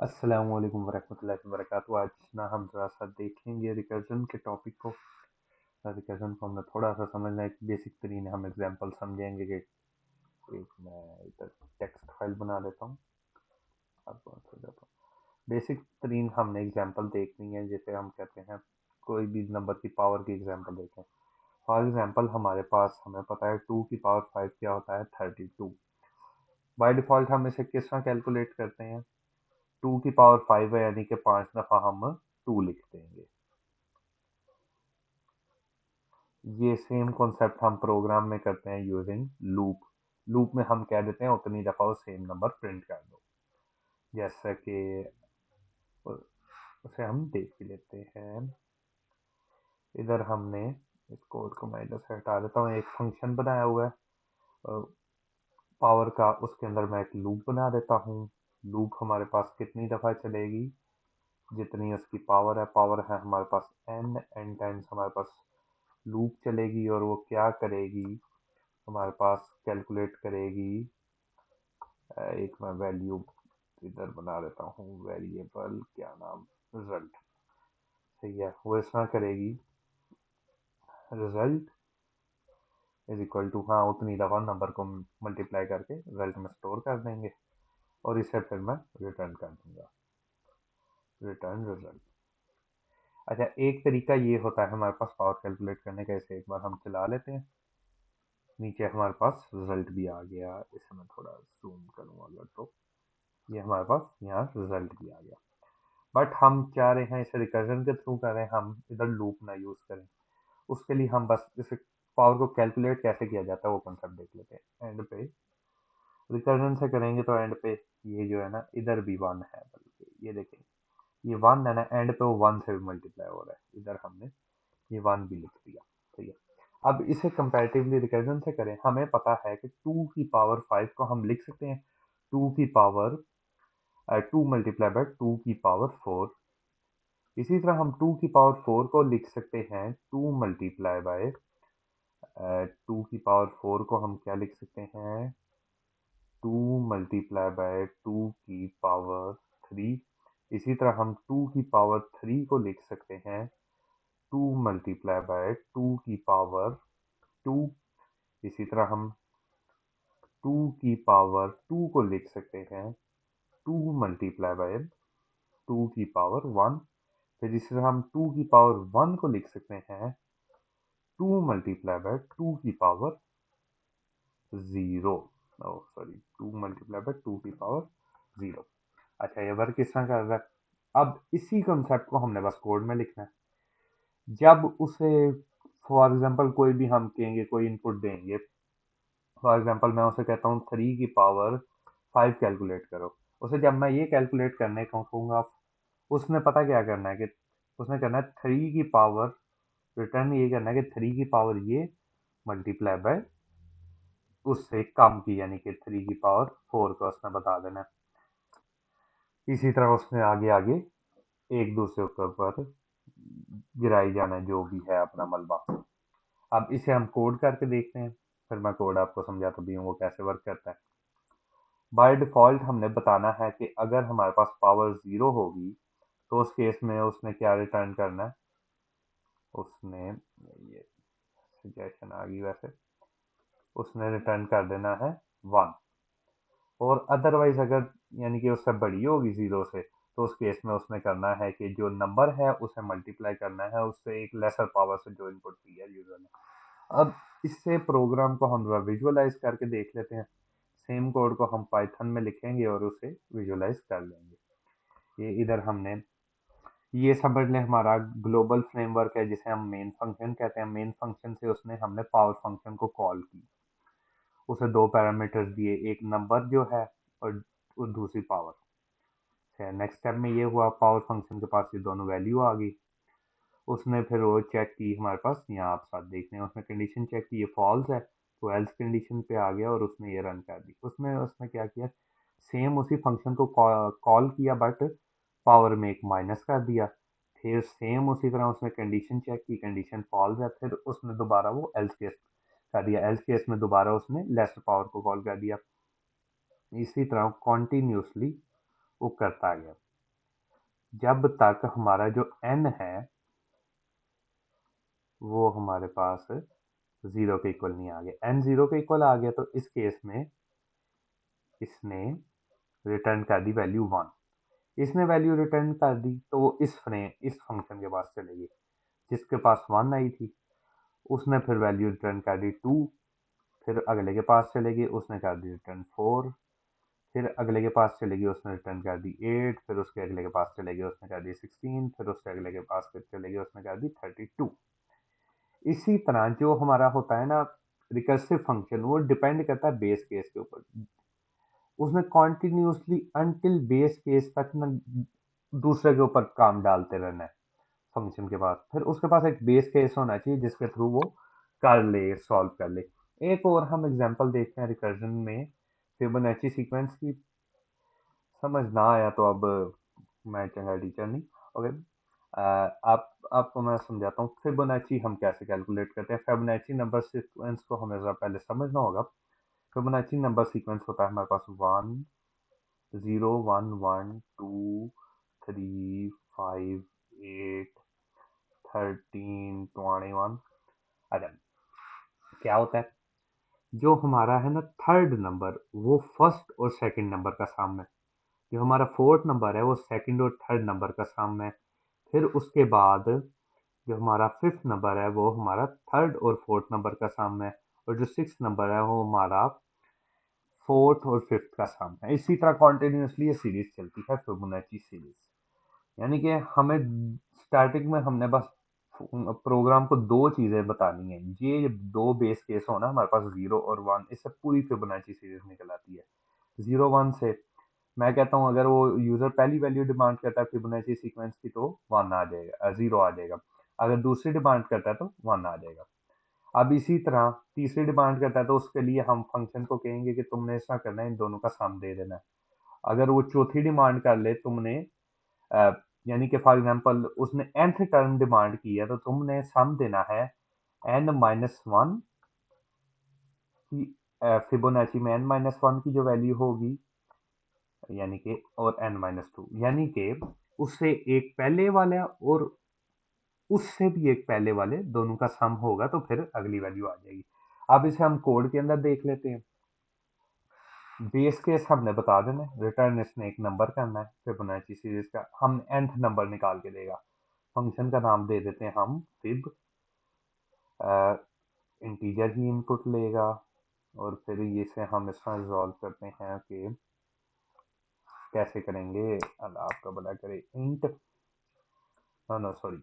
अस्सलामु अलैकुम वरहमतुल्लाहि वबरकातुहू। आज ना हम ज़रा सा देखेंगे रिकर्जन के टॉपिक को। रिकर्जन को हमने थोड़ा सा समझना है, एक बेसिक तरीन हम एग्जांपल समझेंगे कि एक मैं इधर टेक्स्ट फाइल बना लेता हूँ। आपको हो जाता हूँ बेसिक तरीन हमने एग्जांपल देखनी है, जैसे हम कहते हैं कोई भी नंबर की पावर की एग्जांपल देखें। फॉर एग्जांपल हमारे पास हमें पता है 2 की पावर 5 क्या होता है 32। बाय डिफ़ॉल्ट हम इसे किस तरह कैलकुलेट करते हैं, 2 की पावर 5 है यानी कि 5 दफ़ा हम 2 लिख देंगे। ये सेम कॉन्सेप्ट हम प्रोग्राम में करते हैं यूजिंग लूप। लूप में हम कह देते हैं उतनी दफ़ा वो सेम नंबर प्रिंट कर दो। जैसा कि उसे हम देख भी लेते हैं। इधर हमने इस कोड को मैं इधर से हटा देता हूँ। एक फंक्शन बनाया हुआ है पावर का, उसके अंदर मैं एक लूप बना देता हूँ। लूप हमारे पास कितनी दफ़ा चलेगी, जितनी उसकी पावर है। पावर है हमारे पास n टाइम्स हमारे पास लूप चलेगी, और वो क्या करेगी, हमारे पास कैलकुलेट करेगी। एक मैं वैल्यू इधर बना देता हूँ, वेरिएबल क्या नाम, रिजल्ट। सही है, वो इस तरह करेगी रिजल्ट इज इक्वल टू, हाँ उतनी दफ़ा नंबर को मल्टीप्लाई करके रिजल्ट में स्टोर कर देंगे, और इसे फिर मैं रिटर्न कर दूंगा, रिटर्न रिजल्ट। अच्छा, एक तरीका ये होता है हमारे पास पावर कैलकुलेट करने का। इसे एक बार हम चला लेते हैं। नीचे हमारे पास रिजल्ट भी आ गया। इसे मैं थोड़ा जूम करूँ अगर, तो ये हमारे पास यहाँ रिजल्ट भी आ गया। बट हम चाह रहे हैं इसे रिकर्जन के थ्रू करें, हम इधर लूप ना यूज करें। उसके लिए हम बस इसे पावर को कैलकुलेट कैसे किया जाता है वो कॉन्सेप्ट देख लेते हैं। एंड पे रिकर्जन से करेंगे तो एंड पे ये जो है ना, इधर भी 1 है, बल्कि ये देखें ये 1 है ना, एंड पे वो 1 से भी मल्टीप्लाई हो रहा है। इधर हमने ये 1 भी लिख दिया। ठीक है, अब इसे कंपैरेटिवली रिकर्जन से करें। हमें पता है कि 2 की पावर 5 को हम लिख सकते हैं 2 की पावर 2 मल्टीप्लाई बाय 2 की पावर 4। इसी तरह हम 2 की पावर 4 को लिख सकते हैं 2 मल्टीप्लाई बाय 2 की पावर 4 को हम क्या लिख सकते हैं, 2 मल्टीप्लाई बाय 2 की पावर 3। इसी तरह हम 2 की पावर 3 को लिख सकते हैं 2 मल्टीप्लाई बाय 2 की पावर 2। इसी तरह हम 2 की पावर 2 को लिख सकते हैं 2 मल्टीप्लाई बाय 2 की पावर 1। फिर इसी तरह हम 2 की पावर 1 को लिख सकते हैं 2 मल्टीप्लाई बाय 2 की पावर 0। सॉरी, 2 मल्टीप्लाई बाय 2 की पावर 0। अच्छा, ये वर्क किस तरह कर रहा है। अब इसी कंसेप्ट को हमने बस कोड में लिखना है। जब उसे फॉर एग्जांपल कोई भी हम कहेंगे, कोई इनपुट देंगे, फॉर एग्जांपल मैं उसे कहता हूँ 3 की पावर 5 कैलकुलेट करो। उसे जब मैं ये कैलकुलेट करने को कहूँगा, उसने पता क्या करना है कि उसने करना है 3 की पावर, रिटर्न ये करना है कि 3 की पावर ये मल्टीप्लाई बाय उससे कम की, यानी कि 3 की पावर 4 का उसने बता देना है। इसी तरह उसने आगे आगे एक दूसरे के ऊपर गिराई जाना है जो भी है अपना मलबा। अब इसे हम कोड करके देखते हैं, फिर मैं कोड आपको समझाता भी हूँ वो कैसे वर्क करता है। बाय डिफॉल्ट हमने बताना है कि अगर हमारे पास पावर 0 होगी तो उस केस में उसने क्या रिटर्न करना है। उसने ये सजेशन आ गई, वैसे उसने रिटर्न कर देना है 1। और अदरवाइज अगर यानी कि उससे बड़ी होगी 0 से, तो उस केस में उसने करना है कि जो नंबर है उसे मल्टीप्लाई करना है उससे एक लेसर पावर से जो इनपुट दी है यूजर ने। अब इससे प्रोग्राम को हम विजुअलाइज करके देख लेते हैं। सेम कोड को हम पाइथन में लिखेंगे और उसे विजुअलाइज कर लेंगे। ये इधर हमने ये समझ लें हमारा ग्लोबल फ्रेमवर्क है जिसे हम मेन फंक्शन कहते हैं। मेन फंक्शन से उसने हमने पावर फंक्शन को कॉल की, उसे दो पैरामीटर्स दिए, एक नंबर जो है और दूसरी पावर। नेक्स्ट स्टेप में ये हुआ, पावर फंक्शन के पास ये दोनों वैल्यू आ गई। उसने फिर वो चेक की, हमारे पास यहाँ आप साथ देख रहे हैं, उसने कंडीशन चेक की, ये फॉल्स है तो एल्स कंडीशन पे आ गया और उसने ये रन कर दी। उसमें उसने क्या किया, सेम उसी फंक्शन को कॉल किया बट पावर में एक माइनस कर दिया। फिर सेम उसी तरह उसने कंडीशन चेक की, कंडीशन फॉल्स है, फिर उसने दोबारा वो एल्स केस कर दिया। एल्स केस में दोबारा उसने लेस पावर को कॉल कर दिया। इसी तरह कॉन्टिन्यूसली वो करता गया। जब तक हमारा जो n है वो हमारे पास 0 के इक्वल नहीं आ गया। n 0 के इक्वल आ गया तो इस केस में इसने रिटर्न कर दी वैल्यू 1। इसने वैल्यू रिटर्न कर दी तो वो इस फंक्शन के पास चलेगी जिसके पास 1 आई थी। उसने फिर वैल्यू रिटर्न कर दी 2। फिर अगले के पास चलेगी, उसने कर दी रिटर्न 4। फिर अगले के पास चलेगी, उसने रिटर्न कर दी 8। फिर उसके अगले के पास चलेगी, उसने कर दी 16। फिर उसके अगले के पास फिर चलेगी, उसने कर दी 32। इसी तरह जो हमारा होता है ना रिकर्सिव फंक्शन, वो डिपेंड करता है बेस केस के ऊपर। उसने कॉन्टिन्यूसली अनटिल बेस केस तक ना दूसरे के ऊपर काम डालते रहना है फंक्शन के पास। फिर उसके पास एक बेस केस होना चाहिए जिसके थ्रू वो कर ले, सॉल्व कर ले। एक और हम एग्जांपल देखते हैं रिकर्जन में फिबोनाची सीक्वेंस की। समझ ना आया तो अब मैं चंगा टीचर नहीं। ओके, आपको मैं समझाता हूँ फिबोनाची हम कैसे कैलकुलेट करते हैं। फिबोनाची नंबर सीक्वेंस को हमें ज़रा पहले समझना होगा। फिबोनाची नंबर सीक्वेंस होता है हमारे पास 1 0 1 1 2 3 5 8 13 21। अच्छा, क्या होता है जो हमारा है ना थर्ड नंबर वो फर्स्ट और सेकंड नंबर का सम है। जो हमारा फोर्थ नंबर है वो सेकंड और थर्ड नंबर का सम है। फिर उसके बाद जो हमारा फिफ्थ नंबर है वो हमारा थर्ड और फोर्थ नंबर का सम है। और जो सिक्स नंबर है वो हमारा फोर्थ और फिफ्थ का सम है। इसी तरह कॉन्टिन्यूसली ये सीरीज चलती है फिबोनाची सीरीज। यानी कि हमें स्टार्टिंग में हमने बस प्रोग्राम को दो चीजें बतानी है। ये दो बेस केस हो ना हमारे पास 0 और 1, इससे पूरी फिबोनाची सीरीज निकल आती है। 0 1 से मैं कहता हूँ अगर वो यूजर पहली वैल्यू डिमांड करता है फिबोनाची सीक्वेंस की तो 1 आ जाएगा, 0 आ जाएगा। अगर दूसरी डिमांड करता है तो 1 आ जाएगा। अब इसी तरह तीसरी डिमांड करता है तो उसके लिए हम फंक्शन को कहेंगे कि तुमने ऐसा करना है, इन दोनों का सम दे देना है। अगर वो चौथी डिमांड कर ले तुमने, अ, यानी कि फॉर एग्जांपल उसने nth टर्म डिमांड की है तो तुमने सम देना है n-1 की। फिबोनाची में n-1 की जो वैल्यू होगी यानी कि और n-2, यानी कि उससे एक पहले वाला और उससे भी एक पहले वाले दोनों का सम होगा तो फिर अगली वैल्यू आ जाएगी। अब इसे हम कोड के अंदर देख लेते हैं। बेस केस हमने बता देना है, रिटर्न इसने एक नंबर करना है फिबोनाची सीरीज का, हम nth नंबर निकाल के देगा। फंक्शन का नाम दे देते हैं हम फिब। इंटीजर ही इनपुट लेगा और फिर इसे हम इसमें रिजॉल्व करते हैं कि कैसे करेंगे। अल्लाह आपका भला करे। इंट, नो नो सॉरी,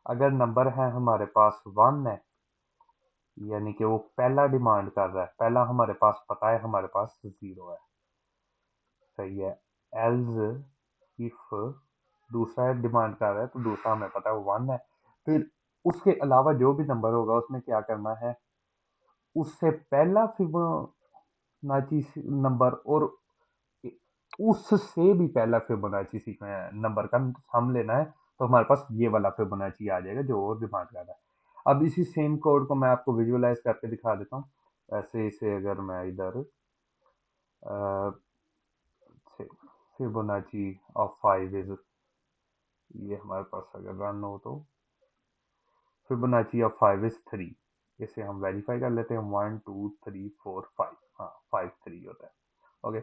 अगर नंबर है हमारे पास 1 है यानी कि वो पहला डिमांड कर रहा है, पहला हमारे पास पता है हमारे पास 0 है, सही है। एल्स इफ दूसरा डिमांड कर रहा है तो दूसरा हमें पता है 1 है। फिर उसके अलावा जो भी नंबर होगा उसमें क्या करना है, उससे पहला फिबोनाची नंबर और उससे भी पहला फिबोनाची नंबर का सम लेना है तो हमारे पास ये वाला फिबोनाची आ जाएगा जो और डिमांड कर रहा है। अब इसी सेम कोड को मैं आपको विजुअलाइज करके दिखा देता हूँ। ऐसे इसे अगर मैं इधर फिबोनाची ऑफ 5 इज, ये हमारे पास अगर रन हो तो फिबोनाची ऑफ 5 इज 3। इसे हम वेरीफाई कर लेते हैं, 1 2 3 4 5, हाँ 5 3 होता है। ओके,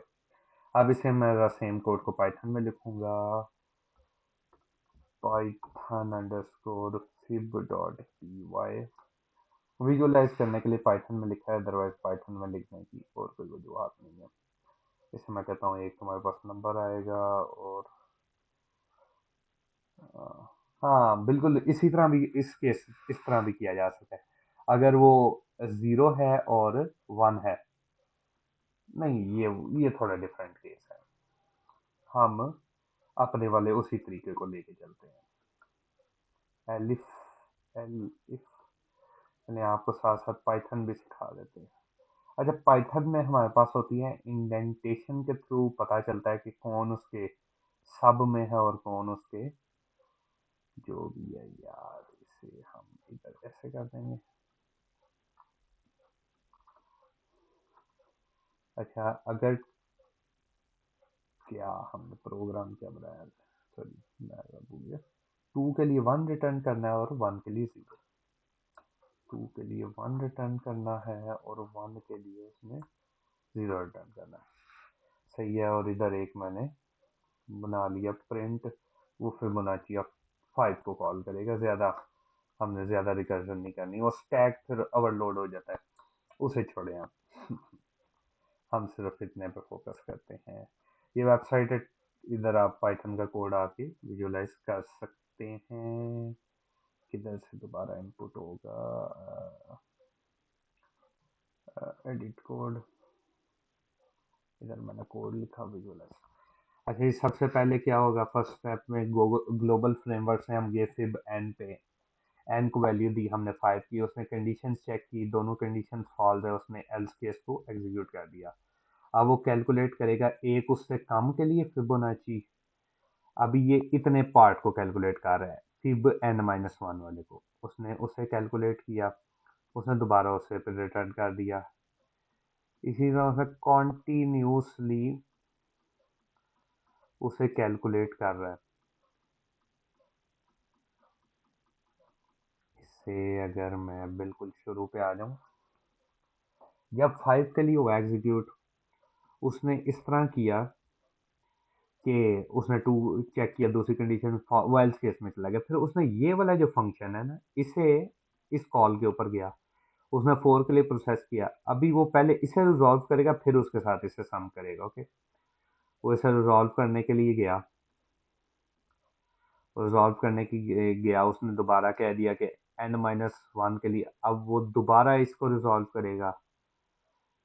अब इसे मैं सेम कोड को पाइथन में लिखूंगा, Python underscore fib dot py। Visualize करने के लिए पाइथन में लिखा है, अदरवाइज पाइथन में लिखने की और कोई वजूहत नहीं है। इसे मैं कहता हूँ एक हमारे पास नंबर आएगा और हाँ बिल्कुल इसी तरह भी इस तरह भी किया जा सकता है। अगर वो 0 है और 1 है, नहीं ये थोड़ा डिफरेंट केस है। हम अपने वाले उसी तरीके को लेके चलते हैं। एलिफ एलिफ, मैंने आपको साथ साथ पाइथन भी सिखा देते हैं। अच्छा, पाइथन में हमारे पास होती है इंडेंटेशन के थ्रू पता चलता है कि कौन उसके सब में है और कौन उसके जो भी है यार। इसे हम इधर ऐसे कर देंगे। अच्छा, अगर क्या हमने प्रोग्राम क्या बनाया, सॉरी मैं भूल गया, 2 के लिए 1 रिटर्न करना है और 1 के लिए 0। 2 के लिए 1 रिटर्न करना है और 1 के लिए उसने 0 रिटर्न करना है। सही है। और इधर एक मैंने बना लिया प्रिंट, वो फिबोनाची ऑफ 5 को कॉल करेगा। हमने ज़्यादा रिकर्जन नहीं करनी, वो स्टैक फिर ओवरलोड हो जाता है, उसे छोड़े हम सिर्फ इतने पे फोकस करते हैं। ये वेबसाइट है, इधर आप पाइथन का कोड आके विजुअलाइज कर सकते हैं। किधर से दोबारा इनपुट होगा, एडिट कोड, इधर मैंने कोड लिखा विजुअलाइज। अच्छा, ये सबसे पहले क्या होगा, फर्स्ट स्टेप में ग्लोबल फ्रेमवर्क से हम गए फिब एन पे, एन को वैल्यू दी हमने 5 की, उसने कंडीशन चेक की, दोनों कंडीशन फॉल्स है, उसने एल्स केस को एग्जीक्यूट कर दिया। अब वो कैलकुलेट करेगा एक उससे कम के लिए फिबोनाची। अभी ये इतने पार्ट को कैलकुलेट कर रहा है, फिब n-1 वाले को उसने उसे कैलकुलेट किया, उसने दोबारा उसे फिर रिटर्न कर दिया। इसी तरह से कॉन्टिन्यूसली उसे कैलकुलेट कर रहा है। इससे अगर मैं बिल्कुल शुरू पे आ जाऊं, जब 5 के लिए हुआ एग्जीक्यूट, उसने इस तरह किया कि उसने 2 चेक किया, दूसरी कंडीशन वाइल्स केस में चला गया, फिर उसने ये वाला जो फंक्शन है ना, इसे इस कॉल के ऊपर गया, उसने 4 के लिए प्रोसेस किया। अभी वो पहले इसे रिजॉल्व करेगा, फिर उसके साथ इसे सम करेगा। ओके, वो इसे रिजॉल्व करने के लिए गया, रिजॉल्व करने की गया, उसने दोबारा कह दिया कि n-1 के लिए, अब वो दोबारा इसको रिजॉल्व करेगा।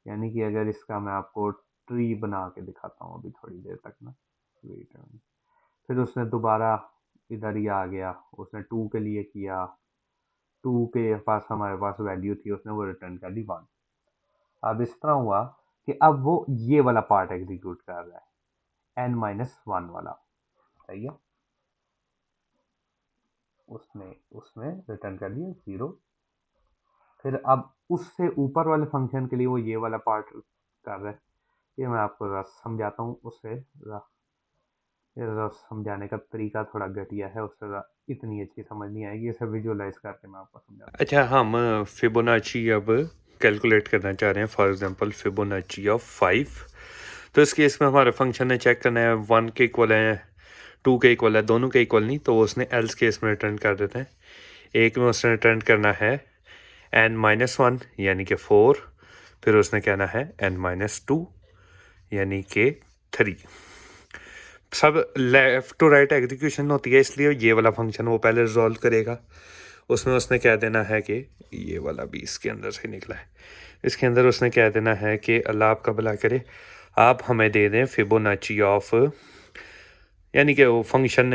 यानी कि अगर इसका मैं आपको ट्री बना के दिखाता हूँ अभी थोड़ी देर तक ना, वेट, फिर उसने दोबारा इधर ही आ गया, उसने 2 के लिए किया, 2 के पास हमारे पास वैल्यू थी, उसने वो रिटर्न कर दी 1। अब इस तरह हुआ कि अब वो ये वाला पार्ट एग्जीक्यूट कर रहा है, n-1 वाला। सही है, उसने रिटर्न कर दिया 0। फिर अब उससे ऊपर वाले फंक्शन के लिए वो ये वाला पार्ट कर रहा है। ये मैं आपको जरा समझाता हूँ, उससे जरा समझाने का तरीका थोड़ा घटिया है, उससे जरा इतनी अच्छी समझ नहीं आएगी, इसे विजुअलाइज करके मैं आपको समझाता हूँ। अच्छा, हम फिबोनाची अब कैलकुलेट करना चाह रहे हैं, फॉर एग्जांपल फिबोनाची ऑफ 5। तो इस केस में हमारे फंक्शन ने चेक करना है 1 के इक्वल है, 2 के इक्वल है, दोनों के इक्वल नहीं, तो उसने एल्स केस में रिटर्न कर देते हैं। एक में उसने रिटर्न करना है n-1 यानी कि 4, फिर उसने कहना है n-2 यानी कि 3। सब लेफ़्ट टू राइट एग्जीक्यूशन होती है, इसलिए ये वाला फंक्शन वो पहले रिजॉल्व करेगा। उसमें उसने कह देना है कि ये वाला भी इसके अंदर से निकला है, इसके अंदर उसने कह देना है कि अल्लाह आपका भला करे, आप हमें दे दें फिबोनाची ऑफ, यानी कि वो फंक्शन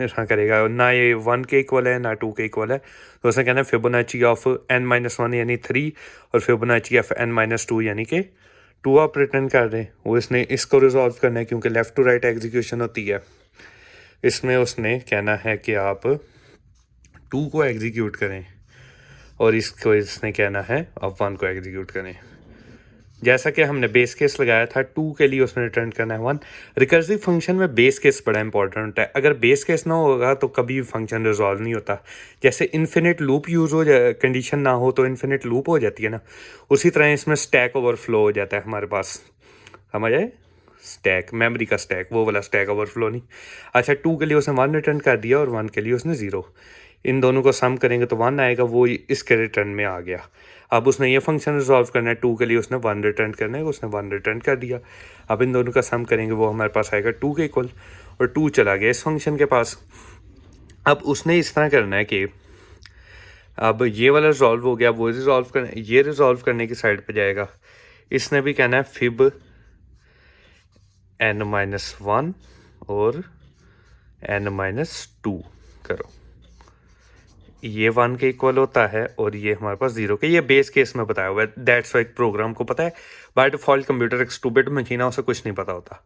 ऐसा करेगा, ना ये 1 के इक्वल है ना 2 के इक्वल है, तो उसने कहना है फिबोनाची ऑफ n-1 यानी 3 और फिबोनाची ऑफ n-2 यानी कि 2 आप रिटर्न कर दें। वो इसने इसको रिजॉल्व करना है, क्योंकि लेफ़्ट टू राइट एग्जीक्यूशन होती है। इसमें उसने कहना है कि आप 2 को एग्जीक्यूट करें और इसको इसने कहना है आप 1 को एग्जीक्यूट करें। जैसा कि हमने बेस केस लगाया था, 2 के लिए उसने रिटर्न करना है 1। रिकर्सिव फंक्शन में बेस केस बड़ा इंपॉर्टेंट है, अगर बेस केस ना होगा तो कभी भी फंक्शन रिजॉल्व नहीं होता। जैसे इन्फिनिट लूप यूज़ हो जाए, कंडीशन ना हो तो इन्फिनिट लूप हो जाती है ना, उसी तरह इसमें स्टैक ओवरफ्लो हो जाता है हमारे पास। समझ आए, स्टैक, मेमोरी का स्टैक, वो वाला स्टैक ओवरफ्लो नहीं। अच्छा, 2 के लिए उसने 1 रिटर्न कर दिया और 1 के लिए उसने 0, इन दोनों को सम करेंगे तो 1 आएगा, वो इसके रिटर्न में आ गया। अब उसने ये फंक्शन रिजॉल्व करना है, 2 के लिए उसने 1 रिटर्न करना है, उसने 1 रिटर्न कर दिया। अब इन दोनों का सम करेंगे, वो हमारे पास आएगा 2 के इक्वल, और 2 चला गया इस फंक्शन के पास। अब उसने इस तरह करना है कि अब ये वाला रिजॉल्व हो गया, वो रिजॉल्व करने की साइड पे जाएगा। इसने भी कहना है फिब n-1 और n-2 करो, ये 1 के इक्वल होता है और ये हमारे पास 0 के, ये बेस केस में बताया हुआ है, दैट्स वाई प्रोग्राम को पता है। बाय डिफॉल्ट कंप्यूटर एक स्टूपिड मशीन है, उसे कुछ नहीं पता होता।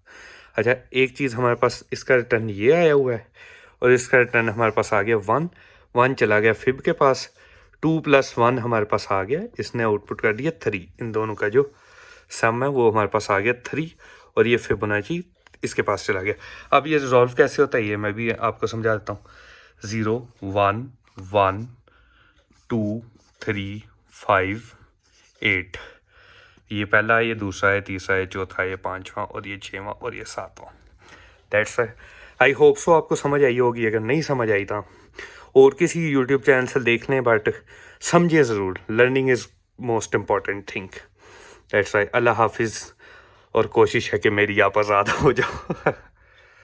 अच्छा, एक चीज़ हमारे पास, इसका रिटर्न ये आया हुआ है और इसका रिटर्न हमारे पास आ गया 1 चला गया फिब के पास, 2 + 1 हमारे पास आ गया, इसने आउटपुट कर दिया 3। इन दोनों का जो सम है वो हमारे पास आ गया 3, और ये फिबोनाची इसके पास चला गया। अब ये रिजॉल्व कैसे होता है ये मैं भी आपको समझा देता हूँ। 0 1 1 2 3 5 8, ये पहला है, ये दूसरा है, तीसरा है, चौथा है, ये पाँचवा और ये छठवां और ये सातवां। दैट्स आई होप सो आपको समझ आई होगी। अगर नहीं समझ आई तो और किसी यूट्यूब चैनल से देख लें, बट समझिए ज़रूर। Learning is most important thing. That's अल्लाह हाफिज़। और कोशिश है कि मेरी आप आज़ाद हो जाओ।